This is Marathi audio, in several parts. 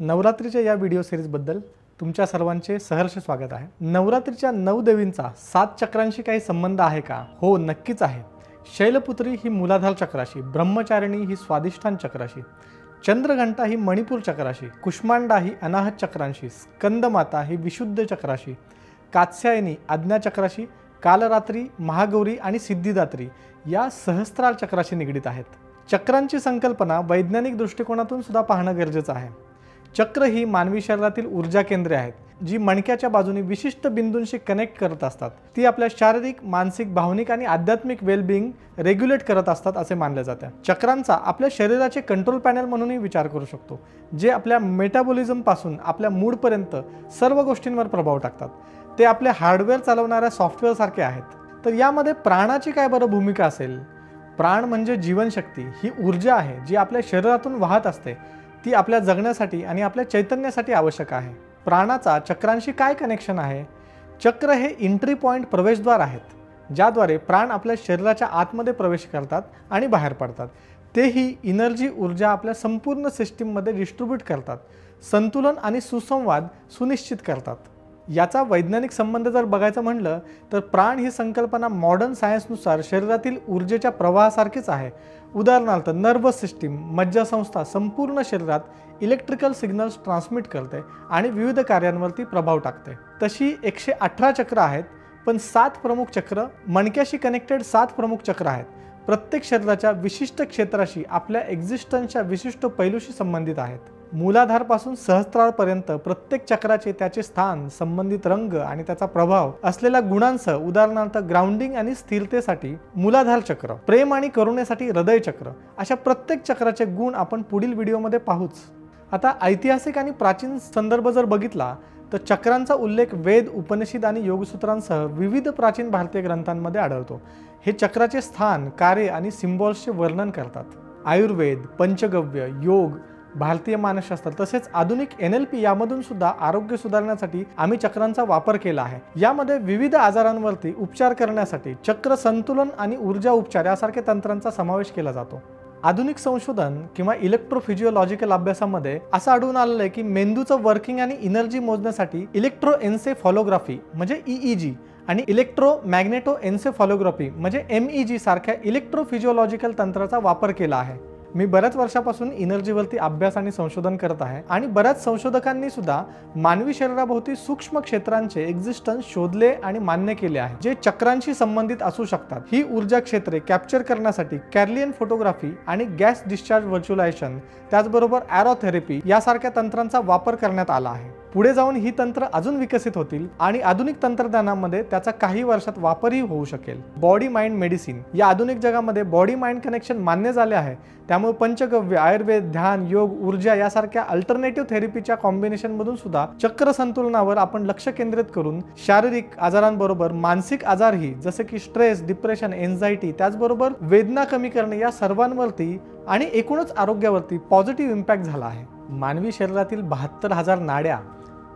नवरात्रीच्या या व्हिडिओ सीरीजबद्दल तुमच्या सर्वांचे सहर्ष स्वागत आहे। नवरात्रीच्या 9 देवींचा 7 चक्रांशी काही संबंध आहे का? हो, नक्कीच आहे। शैलपुत्री ही मूलाधार चक्राशी, ब्रह्मचारिणी ही स्वादिष्ठान चक्राशी, चंद्रघंटा ही मणिपूर चक्राशी, कुष्मांडा ही अनाहत चक्रांशी, स्कंदमाता ही विशुद्ध चक्राशी, कात्स्यायनी आज्ञा चक्राशी, कालरात्री, महागौरी आणि सिद्धिदात्री या सहस्त्रार चक्राशी निगडित आहेत। चक्रांची संकल्पना वैज्ञानिक दृष्टिकोनातून सुद्धा पाहणं गरजेचं आहे। चक्र ही मानवी शरीरातील ऊर्जा केंद्रे आहेत, जी मणक्याच्या बाजूने विशिष्ट बिंदूंशी कनेक्ट करत असतात। ती आपल्या शारीरिक, मानसिक, भावनिक आणि आध्यात्मिक वेलबिंग रेग्युलेट करत असतात असे मानले जाते। चक्रांचा आपल्या शरीराचे कंट्रोल पॅनल म्हणूनही विचार करू शकतो, जे आपल्या मेटाबॉलिझम पासून आपल्या मूड पर्यंत सर्व गोष्टींवर प्रभाव टाकतात। ते आपले हार्डवेअर चालवणाऱ्या सॉफ्टवेअर सारखे आहेत। तर यामध्ये प्राणाची काय बरं भूमिका असेल? प्राण म्हणजे जीवनशक्ती, ही ऊर्जा आहे जी आपल्या शरीरातून वाहत असते। ती आपल्या जगण्यासाठी आणि आपल्या चैतन्यासाठी आवश्यक आहे। प्राणाचा चक्रांशी काय कनेक्शन आहे? चक्र हे एंट्री पॉइंट, प्रवेशद्वार आहेत, ज्याद्वारे प्राण आपल्या शरीराच्या आतमध्ये प्रवेश करतात आणि बाहेर पडतात। तेही एनर्जी, ऊर्जा आपल्या संपूर्ण सिस्टीममध्ये डिस्ट्रीब्यूट करतात, संतुलन आणि सुसंवाद सुनिश्चित करतात। याचा वैज्ञानिक संबंध जर बघायचं म्हणलं तर प्राण ही संकल्पना मॉडर्न सायन्सनुसार शरीरातील ऊर्जेच्या प्रवाहासारखीच आहे। उदाहरणार्थ नर्वस सिस्टीम, मज्जासंस्था संपूर्ण शरीरात इलेक्ट्रिकल सिग्नल्स ट्रान्समिट करते आणि विविध कार्यांवरती प्रभाव टाकते। तशी 118 चक्र आहेत, पण 7 प्रमुख चक्र, मणक्याशी कनेक्टेड 7 प्रमुख चक्र आहेत। प्रत्येक शरीराच्या विशिष्ट क्षेत्राशी, आपल्या एक्झिस्टन्सच्या विशिष्ट पैलूशी संबंधित आहेत। मूलाधारपासून सहस्त्रारपर्यंत प्रत्येक चक्राचे त्याचे स्थान, संबंधित रंग आणि त्याचा प्रभाव असलेल्या गुणांसह, उदाहरणार्थ ग्राउंडिंग आणि स्थिरतेसाठी मूलाधार चक्र, प्रेम आणि करुणेसाठी हृदय चक्र, अशा प्रत्येक चक्राचे गुण आपण पुढील व्हिडिओमध्ये पाहूच। आता ऐतिहासिक आणि प्राचीन संदर्भ जर बघितला तर चक्रांचा उल्लेख वेद, उपनिषद आणि योगसूत्रांसह विविध प्राचीन भारतीय ग्रंथांमध्ये आढळतो। हे चक्राचे स्थान, कार्य आणि सिम्बॉल्सचे वर्णन करतात। आयुर्वेद, पंचगव्य, योग, भारतीय मानसशास्त्र तसेच आधुनिक NLP यामधून सुद्धा आरोग्य सुधारण्यासाठी आम्ही चक्रांचा वापर केला आहे। यामध्ये विविध आजारांवरती उपचार करण्यासाठी चक्र संतुलन आणि ऊर्जा उपचार यासारख्या तंत्रांचा समावेश केला जातो। आधुनिक संशोधन किंवा इलेक्ट्रोफिजिओलॉजिकल अभ्यासामध्ये असं आढळून आलेलं आहे की मेंदूचं वर्किंग आणि एनर्जी मोजण्यासाठी इलेक्ट्रोएन्सेफॅलोग्राफी म्हणजे EEG आणि इलेक्ट्रोमॅग्नेटोएन्सेफॅलोग्राफी म्हणजे MEG सारख्या इलेक्ट्रोफिजिओलॉजिकल तंत्राचा वापर केला आहे। मी बऱ्याच वर्षापासून एनर्जीवरती अभ्यास आणि संशोधन करत आहे आणि बऱ्याच संशोधकांनी सुद्धा मानवी शरीराभोवती सूक्ष्म क्षेत्रांचे एक्झिस्टन्स शोधले आणि मान्य केले आहे, जे चक्रांशी संबंधित असू शकतात। ही ऊर्जा क्षेत्रे कॅप्चर करण्यासाठी कॅर्लियन फोटोग्राफी आणि गॅस डिस्चार्ज व्हर्च्युअलायझेशन, त्याचबरोबर एरोथेरपी यासारख्या तंत्रांचा वापर करण्यात आला आहे। पुढे जाऊन ही तंत्र अजून विकसित होतील आणि आधुनिक तंत्रज्ञानामध्ये त्याचा काही वर्षात वापरही होऊ शकेल। बॉडी माइंड मेडिसिन, या आधुनिक जगामध्ये बॉडी माइंड कनेक्शन मान्य झाले आहे। त्यामुळे पंचगव्य, आयुर्वेद, ध्यान, योग, ऊर्जा यासारख्या अल्टरनेटिव्ह थेरपीच्या कॉम्बिनेशन मधून सुद्धा चक्र संतुलनावर आपण लक्ष केंद्रित करून शारीरिक आजारांबरोबर मानसिक आजारही, जसे की स्ट्रेस, डिप्रेशन, एन्झायटी, त्याचबरोबर वेदना कमी करणे या सर्वांवरती आणि एकूणच आरोग्यावरती पॉझिटिव्ह इम्पॅक्ट झाला आहे। मानवी शरीरातील 72,000 नाड्या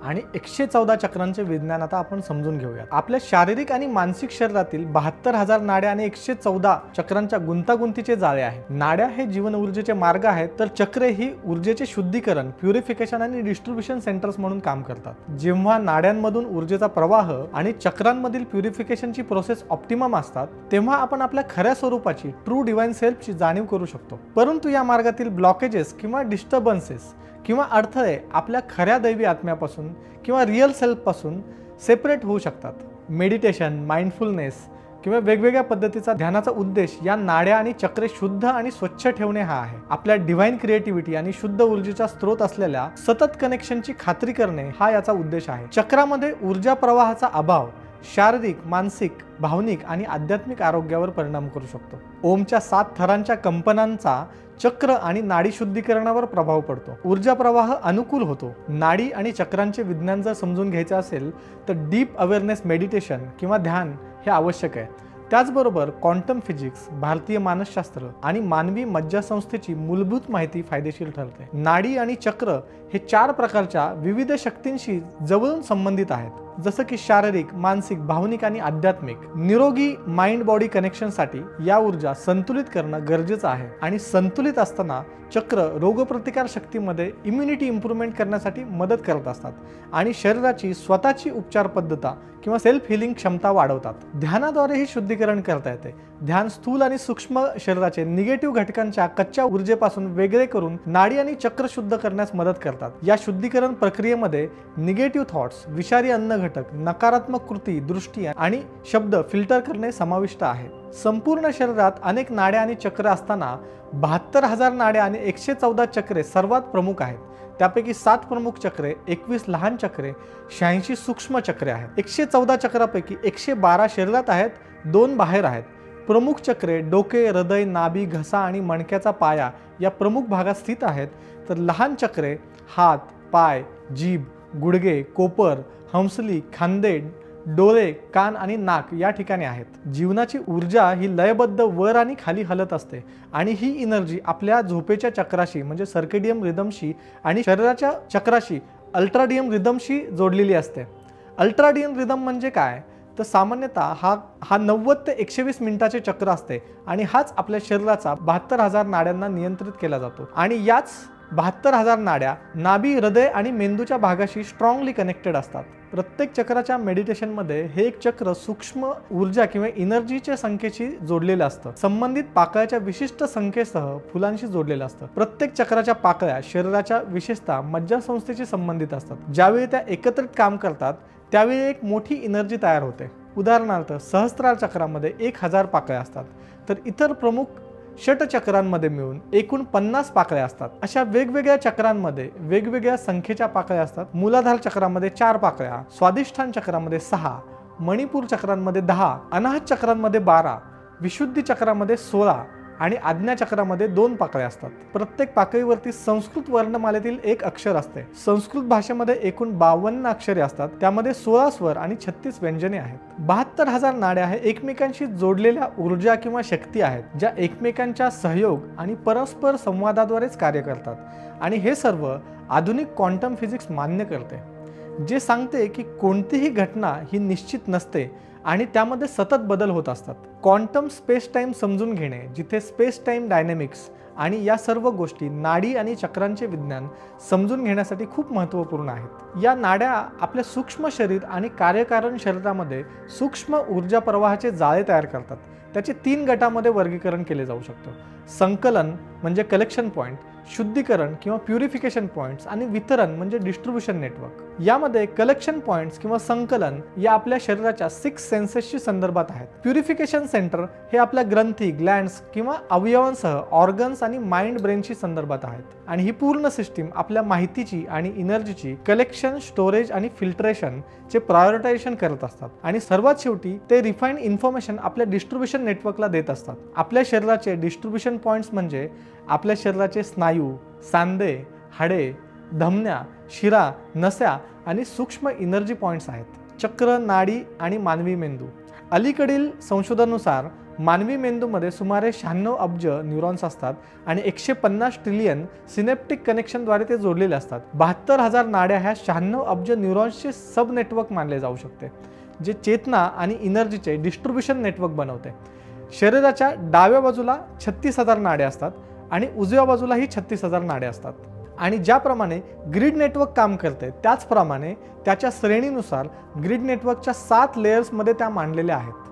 आणि 114 चक्रांचे विज्ञान आता आपण समजून घेऊया। आपल्या शारीरिक आणि मानसिक शरीरातील 72,000 नाड्या आणि 114 चक्रांच्या गुंतागुंतीचे जाळे आहे। नाड्या हे जीवन ऊर्जेचे मार्ग आहेत, तर चक्रे ही ऊर्जेचे शुद्धीकरण, प्युरिफिकेशन आणि डिस्ट्रीब्युशन सेंटर्स म्हणून काम करतात। जेव्हा नाड्यांमधून ऊर्जेचा प्रवाह आणि चक्रांमधील प्युरिफिकेशनची प्रोसेस ऑप्टिमम असतात, तेव्हा आपण आपल्या खऱ्या स्वरूपाची, ट्रू डिवाइन सेल्फची जाणीव करू शकतो। परंतु या मार्गातील ब्लॉकेजेस किंवा डिस्टर्बन्सेस किंवा अडथळे आपल्या खऱ्या दैवी आत्म्यापासून किंवा रिअल सेल्फपासून सेपरेट होऊ शकतात। मेडिटेशन, माइंडफुलनेस किंवा वेगवेगळ्या पद्धतीचा ध्यानाचा उद्देश या नाड्या आणि चक्रे शुद्ध आणि स्वच्छ ठेवणे हा आहे। आपल्या डिव्हाइन क्रिएटिव्हिटी आणि शुद्ध ऊर्जेचा स्रोत असलेल्या सतत कनेक्शनची खात्री करणे हा याचा उद्देश आहे। चक्रामध्ये ऊर्जा प्रवाहाचा अभाव शारीरिक, मानसिक, भावनिक आणि आध्यात्मिक आरोग्यावर परिणाम करू शकतो। ओमच्या 7 थरांच्या कंपनांचा चक्र आणि नाडी शुद्धीकरणावर प्रभाव पडतो। ऊर्जा प्रवाह अनुकूल होतो। नाडी आणि चक्रांचे विज्ञान जर समजून घ्यायचे असेल तर डीप अवेअरनेस मेडिटेशन किंवा ध्यान हे आवश्यक आहे। त्याचबरोबर क्वांटम फिजिक्स, भारतीय मानसशास्त्र आणि मानवी मज्जासंस्थेची मूलभूत माहिती फायदेशीर ठरते। नाडी आणि चक्र हे 4 प्रकारच्या विविध शक्तींशी जवळून संबंधित आहेत। जसं की शारीरिक, मानसिक, भावनिक आणि आध्यात्मिक. निरोगी माइंड बॉडी कनेक्शनसाठी या ऊर्जा संतुलित करणं गरजेचं आहे आणि संतुलित असताना चक्र रोगप्रतिकार शक्तीमध्ये इम्युनिटी इम्प्रूव्हमेंट करण्यासाठी मदत करत असतात आणि शरीराची स्वतःची उपचार पद्धत किंवा सेल्फ हिलिंग क्षमता वाढवतात. ध्यानाद्वारे ही शुद्धीकरण करता येते. ध्यान स्थूल आणि सूक्ष्म शरीराचे निगेटिव्ह घटकांच्या कच्च्या ऊर्जेपासून वेगळे करून नाडी आणि चक्र शुद्ध करण्यास मदत करतात. या शुद्धीकरण प्रक्रियेमध्ये निगेटिव्ह थॉट्स, विषारी अन्न घटक, नकारात्मक कृती, दृष्टी आणि शब्द फिल्टर करणे समाविष्ट आहे. संपूर्ण शरीरात अनेक नाड्या आणि चक्र असताना 72,000 नाड्या आणि 114 चक्रे सर्वात प्रमुख आहेत. त्यापैकी 7 प्रमुख चक्रे, 21 लहान चक्रे, 86 सूक्ष्म चक्रे आहेत. 114 चक्रापैकी 112 शरीरात आहेत, 2 बाहेर आहेत. प्रमुख चक्रे डोके, हृदय, नाभी, घसा आणि मणक्याचा पाया या प्रमुख भागात स्थित आहेत, तर लहान चक्रे हात, पाय, जीभ, गुडघे, कोपर, हंसली, खांदे, डोळे, कान आणि नाक या ठिकाणी आहेत. जीवनाची ऊर्जा ही लयबद्ध वर आणि खाली हलत असते आणि ही एनर्जी आपल्या झोपेच्या चक्राशी म्हणजे सर्केडियम रिदमशी आणि शरीराच्या चक्राशी अल्ट्राडियम रिदमशी जोडलेली असते. अल्ट्राडियम रिदम म्हणजे काय तर सामान्यतः हा 90 ते 120 मिनिटाचे चक्र असते आणि हाच आपल्या शरीराचा 72,000 नाड्यांना नियंत्रित केला जातो आणि याच 72,000 नाड्या नाभी, हृदय आणि मेंदूच्या भागाशी स्ट्रॉंगली कनेक्टेड असतात. प्रत्येक चक्राच्या मेडिटेशनमध्ये हे एक चक्र सूक्ष्म ऊर्जा किंवा एनर्जीच्या संख्येशी जोडलेलं असतं. संबंधित पाकळ्याच्या विशिष्ट संख्येसह फुलांशी जोडलेलं असतं. प्रत्येक चक्राच्या पाकळ्या शरीराच्या विशेषतः मज्जासंस्थेशी संबंधित असतात. ज्यावेळी त्या एकत्रित काम करतात त्यावेळी एक मोठी एनर्जी तयार होते. उदाहरणार्थ सहस्त्रार चक्रामध्ये 1000 पाकळ्या असतात, तर इतर प्रमुख षटचक्रांमध्ये मिळून एकूण 50 पाकळ्या असतात. अशा वेगवेगळ्या चक्रांमध्ये वेगवेगळ्या संख्येच्या पाकळ्या असतात. मूलाधार चक्रामध्ये 4 पाकळ्या, स्वादिष्ठान चक्रामध्ये 6, मणिपूर चक्रांमध्ये 10, अनाहत चक्रांमध्ये 12, विशुद्धी चक्रामध्ये 16 आणि आज्ञा चक्रामध्ये 2 पाकळ्या असतात. प्रत्येक पाकळीवरती संस्कृत वर्णमालेतील एक अक्षर असते. संस्कृत भाषेमध्ये एकूण 52 अक्षरे असतात, त्यामध्ये 16 स्वर आणि 36 व्यंजने आहेत. 72,000 नाड्या हे एकमेकांशी जोडलेल्या ऊर्जा किंवा शक्ती आहेत, ज्या एकमेकांच्या सहयोग आणि परस्पर संवादाद्वारेच कार्य करतात आणि हे सर्व आधुनिक क्वांटम फिजिक्स मान्य करते, जे सांगते की कोणतीही घटना ही निश्चित नसते आणि त्यामध्ये सतत बदल होत असतात. क्वांटम स्पेस टाइम समजून घेणे, जिथे स्पेस टाइम डायनॅमिक्स आणि या सर्व गोष्टी नाडी आणि चक्रांचे विज्ञान समजून घेण्यासाठी खूप महत्त्वपूर्ण आहेत. या नाड्या आपल्या सूक्ष्म शरीर आणि कार्यकारण शरीरामध्ये सूक्ष्म ऊर्जा प्रवाहाचे जाळे तयार करतात. त्याचे 3 गटामध्ये वर्गीकरण केले जाऊ शकते. संकलन म्हणजे कलेक्शन पॉइंट, शुद्धीकरण किंवा प्युरिफिकेशन पॉइंट्स आणि वितरण म्हणजे डिस्ट्रीब्युशन नेटवर्क. यामध्ये कलेक्शन पॉइंट्स किंवा संकलन या आपल्या शरीराच्या 6 सेन्सेसशी संदर्भात आहेत. प्युरिफिकेशन सेंटर हे आपल्या ग्रंथी, ग्लँड्स किंवा अवयवांसह ऑर्गन्स आणि माइंड ब्रेनशी संदर्भात आहेत आणि ही पूर्ण सिस्टीम आपल्या माहितीची आणि एनर्जीची कलेक्शन, स्टोरेज आणि फिल्ट्रेशन चे प्रायोरिटायझेशन करत असतात आणि सर्वात शेवटी ते रिफाइंड इन्फॉर्मेशन आपल्या डिस्ट्रीब्युशन नेटवर्कला देत असतात. आपल्या शरीराचे डिस्ट्रीब्युशन पॉइंट्स म्हणजे आपल्या शरीराचे स्नायू, सांधे, हाडे, धमन्या, शिरा, नस्या आणि सूक्ष्म एनर्जी पॉइंट्स आहेत. चक्र, नाडी आणि मानवी मेंदू. अलीकडील संशोधनानुसार मानवी मेंदूमध्ये सुमारे 96 अब्ज न्यूरॉन्स असतात आणि 150 ट्रिलियन सिनेप्टिक कनेक्शनद्वारे ते जोडलेले असतात. 72,000 नाड्या ह्या 96 अब्ज न्यूरॉन्सचे सब नेटवर्क मानले जाऊ शकते, जे चेतना आणि एनर्जीचे डिस्ट्रीब्युशन नेटवर्क बनवते. शरीराच्या डाव्या बाजूला 36,000 नाड्या असतात आणि उजव्या बाजूलाही 36,000 नाड्या असतात आणि ज्याप्रमाणे ग्रिड नेटवर्क काम करते त्याचप्रमाणे त्याच्या श्रेणीनुसार ग्रिड नेटवर्कच्या 7 लेयर्समध्ये त्या मांडलेल्या आहेत.